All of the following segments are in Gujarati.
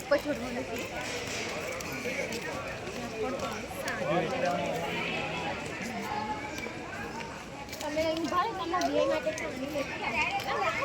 ઉપર છોડવાનું છે તમે અહીં ભાઈ તમારા બે માટે પાણી લેતા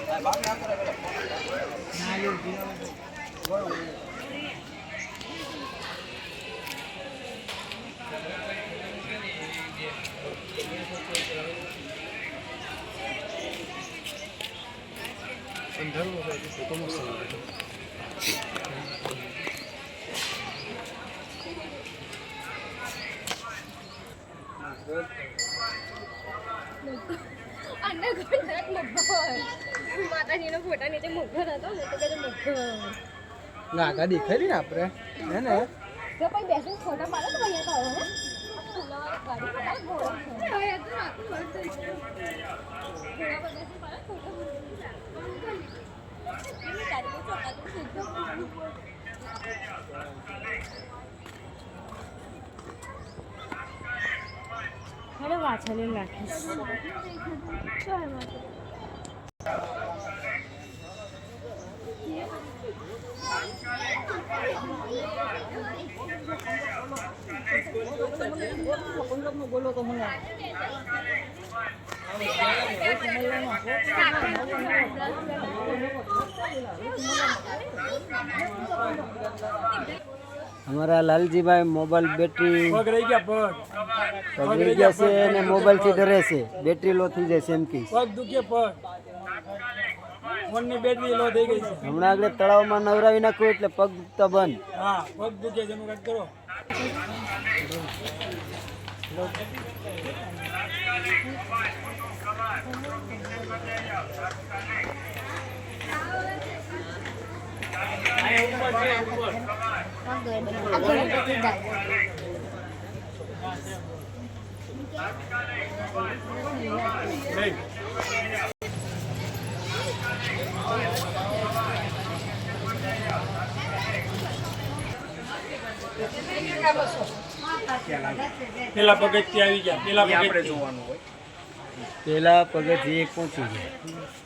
માતાજીનો ફોટા નીચે મગર હતો ને તો કે મગર નાગા દેખાય ને આપણે હે ને તો પછી બેસીને ફોટા પાડો તો અહીંયા તો આવે ને ગાડી ઘોડા તો નાખું બંધ થઈ ગયું ઘોડા બધાથી પાડો ફોટો તારી બહુ ચોકાતું હેડો વાછાને રાખીશ બોલો તો મને हमारा लालजी भाई मोबाइल बैटरी पग रही गया से ने मोबाइल થી ડરે છે બેટરી લો થઈ જાય છે એમ કે પગ દુખે પગ ફોન ની બેટરી લો થઈ ગઈ છે હમણાં આગળ તળાવમાં નવરાવી નાખ્યું એટલે પગ દુખતા બંધ હા પગ દુખે છે એનું કાટ કરો પેલા પગથિયે આવી ગયા પેલા પગથિયે જોવાનું હોય પેલા પગથિયે પહોંચી ગયા